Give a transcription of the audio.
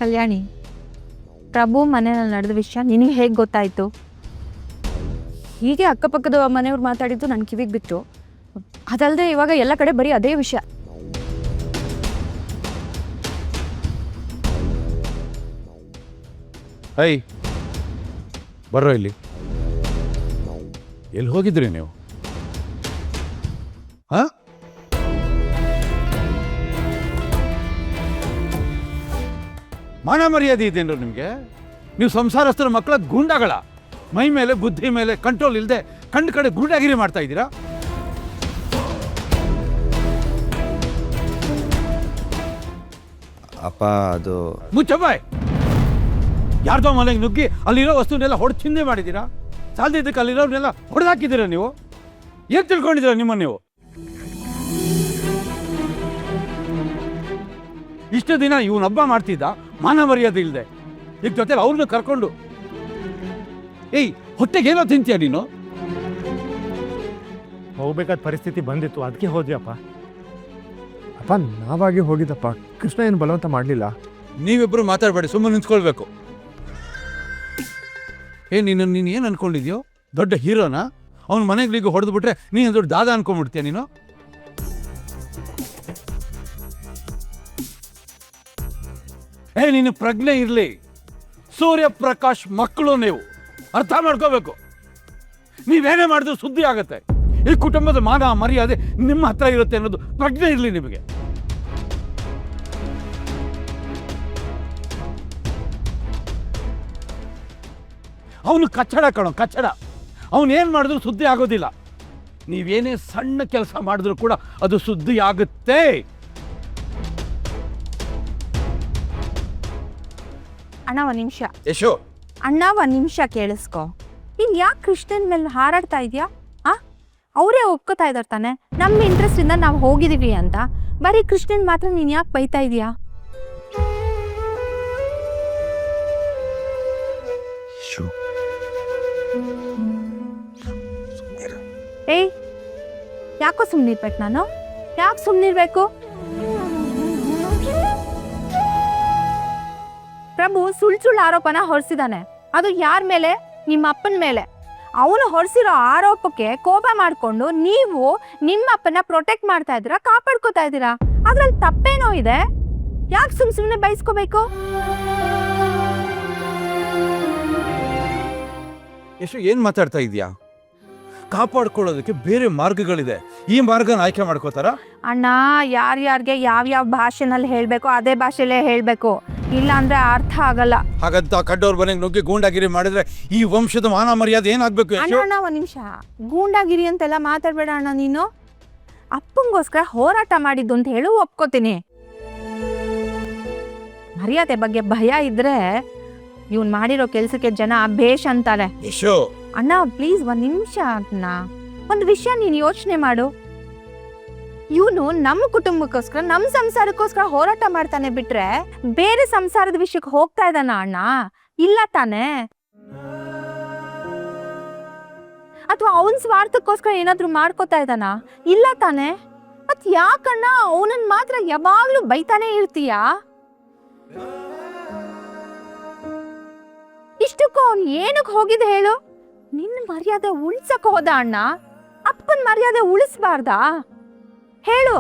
ಕಲ್ಯಾಣಿ, ಪ್ರಭು ಮನೆಯಲ್ಲಿ ನಡೆದ ವಿಷಯ ನಿನಗೆ ಹೇಗೆ ಗೊತ್ತಾಯಿತು? ಹೀಗೆ ಅಕ್ಕಪಕ್ಕದ ಮನೆಯವ್ರು ಮಾತಾಡಿದ್ದು ನನ್ನ ಕಿವಿಗೆ ಬಿತ್ತು. ಅದಲ್ಲದೆ ಇವಾಗ ಎಲ್ಲ ಕಡೆ ಬರೀ ಅದೇ ವಿಷಯ. ಐ ಬರ್ರೋ ಇಲ್ಲಿ. ಎಲ್ಲಿ ಹೋಗಿದ್ರಿ ನೀವು? ಹಾಂ, ಮಾನ ಮರ್ಯಾದೆ ಇದೇನ್ರು ನಿಮಗೆ? ನೀವು ಸಂಸಾರಸ್ಥರ ಮಕ್ಕಳ ಗೂಂಡಾಗಳ. ಮೈ ಮೇಲೆ ಬುದ್ಧಿ ಮೇಲೆ ಕಂಟ್ರೋಲ್ ಇಲ್ಲದೆ ಕಣ್ಣು ಕಡೆ ಗೂಂಡಾಗಿರಿ ಮಾಡ್ತಾ ಇದ್ದೀರಾ. ಅಪ್ಪ ಅದು ಮುಚ್ಚಬಾಯ್. ಯಾರ್ದೋ ಮನೆಗೆ ನುಗ್ಗಿ ಅಲ್ಲಿರೋ ವಸ್ತುನೆಲ್ಲ ಹೊಡೆದು ಚಿಂದೆ ಮಾಡಿದ್ದೀರಾ. ಸಾಲದಿದ್ದಕ್ಕೆ ಅಲ್ಲಿರೋರ್ನೆಲ್ಲ ಹೊಡೆದಾಕಿದ್ದೀರಾ ನೀವು. ಏನು ತಿಳ್ಕೊಂಡಿದ್ದೀರಾ ನಿಮ್ಮನ್ನು ನೀವು? ಇಷ್ಟು ದಿನ ಇವನೊಬ್ಬ ಮಾಡ್ತಿದ್ದ ಮಾನ ಮರ್ಯಾದೆ ಇಲ್ಲದೆ. ಈಗ ಜೊತೆಲಿ ಅವ್ರನ್ನ ಕರ್ಕೊಂಡು ಏಯ್ ಹೊಟ್ಟೆಗೇನೋ ತಿಂತೀಯ ನೀನು? ಹೋಗ್ಬೇಕಾದ ಪರಿಸ್ಥಿತಿ ಬಂದಿತ್ತು, ಅದಕ್ಕೆ ಹೋದ್ವಿ ಅಪ್ಪ. ಅಪ್ಪ ನಾವಾಗಿ ಹೋಗಿದ್ದಪ್ಪ, ಕೃಷ್ಣ ಏನು ಬಲವಂತ ಮಾಡಲಿಲ್ಲ. ನೀವಿಬ್ಬರು ಮಾತಾಡಬೇಡಿ, ಸುಮ್ಮನೆ ನಿಂತ್ಕೊಳ್ಬೇಕು. ನೀನು ಏನು ಅನ್ಕೊಂಡಿದ್ಯೋ? ದೊಡ್ಡ ಹೀರೋನಾ? ಅವ್ನ ಮನೆಗಳಿಗೆ ಹೊಡೆದು ಬಿಟ್ರೆ ನೀನು ದೊಡ್ಡ ದಾದ ಅನ್ಕೊಂಡ್ಬಿಡ್ತೀಯ ನೀನು? ನಿನ್ನ ಪ್ರಜ್ಞೆ ಇರಲಿ. ಸೂರ್ಯಪ್ರಕಾಶ್ ಮಕ್ಕಳು ನೀವು, ಅರ್ಥ ಮಾಡ್ಕೋಬೇಕು. ನೀವೇನೇ ಮಾಡಿದ್ರು ಸುದ್ದಿ ಆಗತ್ತೆ. ಈ ಕುಟುಂಬದ ಮಾನ ಮರ್ಯಾದೆ ನಿಮ್ಮ ಹತ್ರ ಇರುತ್ತೆ ಅನ್ನೋದು ಪ್ರಜ್ಞೆ ಇರಲಿ ನಿಮಗೆ. ಅವನು ಕಚ್ಚಡ ಕಣೋ, ಕಚ್ಚಡ. ಅವನೇನು ಮಾಡಿದ್ರು ಸುದ್ದಿ ಆಗೋದಿಲ್ಲ. ನೀವೇನೇ ಸಣ್ಣ ಕೆಲಸ ಮಾಡಿದ್ರು ಕೂಡ ಅದು ಸುದ್ದಿ ಆಗುತ್ತೆ. ಅಣ್ಣ ಒಂದು ನಿಮಿಷ. ಯಶೋ, ಅಣ್ಣ ಒಂದು ನಿಮಿಷ ಕೇಳಿಸ್ಕೊ. ನೀನು ಯಾಕೆ ಕೃಷ್ಣನ್ ಮೇಲೆ ಹಾರಾಡ್ತಾ ಇದೆಯಾ? ಅವರೇ ಒಪ್ಕೋತಾ ಇದ್ದಾರೆ ತಾನೆ ನಮ್ಮ ಇಂಟ್ರೆಸ್ಟಿಂದ ನಾವು ಹೋಗಿದ್ದೀವಿ ಅಂತ. ಬರೀ ಕೃಷ್ಣನ್ ಮಾತ್ರ ನೀನು ಯಾಕೆ ಬೈತಾ ಇದೀಯಾ? ಏಯ್, ಯಾಕೋ ಸುಮ್ಮನಿರ್ಬೇಕು ನಾನು? ಯಾಕೆ ಸುಮ್ಮನಿರ್ಬೇಕು? ಪ್ರಭು ಸುಳ್ಳು ಆರೋಪನ ಹೊರಿಸಿದಾನೆ. ಅದು ಯಾರ ಮೇಲೆ? ನಿಮ್ಮ ಅಪ್ಪನ ಮೇಲೆ. ಅವನು ಹೊರಿಸಿರೋ ಆರೋಪಕ್ಕೆ ಕೋಪ ಮಾಡಿಕೊಂಡು ನೀವು ನಿಮ್ಮ ಅಪ್ಪನ ಪ್ರೊಟೆಕ್ಟ್ ಮಾಡ್ತಾ ಇದ್ದೀರಾ, ಕಾಪಾಡ್ಕೋತಾ ಇದ್ದೀರಾ. ಅದ್ರಲ್ಲಿ ತಪ್ಪೇನೋ ಇದೆ. ಯಾಕೆ ಸುಮ್ಮನೆ ಬಯಸ್ಕೋಬೇಕು? ಯಶೋ, ಏನು ಮಾತಾಡ್ತಾ ಇದೀಯಾ? ಕಾಪಾಡ್ಕೊಳ್ಳೋದಕ್ಕೆ ಬೇರೆ ಮಾರ್ಗಗಳಿದೆ. ಈ ಮಾರ್ಗನ ಆಯ್ಕೆ ಮಾಡ್ಕೋತಾರ? ಅಣ್ಣ, ಯಾರ್ಯಾರಿಗೆ ಯಾವ್ಯಾವ ಭಾಷೆನಲ್ಲಿ ಹೇಳಬೇಕು ಅದೇ ಭಾಷೆಲೇ ಹೇಳಬೇಕು, ಇಲ್ಲ ಅಂದ್ರೆ ಅರ್ಥ ಆಗಲ್ಲ. ಹಾಗಂತ ಕಡ್ಡೋರ್ ಮನೆಗೆ ನುಗ್ಗಿ ಗೂಂಡಾಗಿರಿ ಮಾಡಿದ್ರೆ ಈ ವಂಶದ ಮಾನ ಮರ್ಯಾದೆ ಏನಾಗಬೇಕು? ಅಣ್ಣ ಒಂದು ನಿಮಿಷ, ಗೂಂಡಾಗಿರಿ ಅಂತೆಲ್ಲ ಮಾತಾಡ್ಬೇಡ ಅಣ್ಣ. ನೀನು ಅಪ್ಪಂಗೋಸ್ಕರ ಹೋರಾಟ ಮಾಡಿದ್ದು ಅಂತ ಹೇಳು, ಒಪ್ಕೋತೀನಿ. ಮರ್ಯಾದೆ ಬಗ್ಗೆ ಭಯ ಇದ್ರೆ ಇವ್ನು ಮಾಡಿರೋ ಕೆಲ್ಸಕ್ಕೆ ಜನ ಬೇಷ್ ಅಂತಾರೆ. ಯಶೋ ಅಣ್ಣ ಪ್ಲೀಸ್ ಒಂದು ನಿಮಿಷ. ಅಣ್ಣ ಒಂದು ವಿಷಯ ನೀನು ಯೋಚನೆ ಮಾಡು. ಇವನು ನಮ್ಮ ಕುಟುಂಬಕ್ಕೋಸ್ಕರ, ನಮ್ಮ ಸಂಸಾರಕ್ಕೋಸ್ಕರ ಹೋರಾಟ ಮಾಡ್ತಾನೆ ಬಿಟ್ರೆ ಬೇರೆ ಸಂಸಾರದ ವಿಷಯಕ್ಕೆ ಹೋಗ್ತಾ ಇದ್ದಾನ ಅಣ್ಣ? ಇಲ್ಲ ತಾನೆ? ಅಥವಾ ಅವನ ಸ್ವಾರ್ಥಕ್ಕೋಸ್ಕರ ಏನಾದ್ರು ಮಾಡ್ಕೋತಾ ಇದ್ದಾನ? ಇಲ್ಲ ತಾನೆ? ಮತ್ ಯಾಕಣ್ಣ ಅವನನ್ನ ಮಾತ್ರ ಯಾವಾಗ್ಲೂ ಬೈತಾನೆ ಇರ್ತೀಯಾ? ಇಷ್ಟಕ್ಕೂ ಅವನು ಏನಕ್ಕೆ ಹೋಗಿದ್ದ ಹೇಳು? ನಿನ್ನ ಮರ್ಯಾದೆ ಉಳಿಸಕ್ ಹೋದ ಅಣ್ಣ. ಅಪ್ಪನ ಮರ್ಯಾದೆ ಉಳಿಸ್ಬಾರ್ದಾ ಹೇಳು?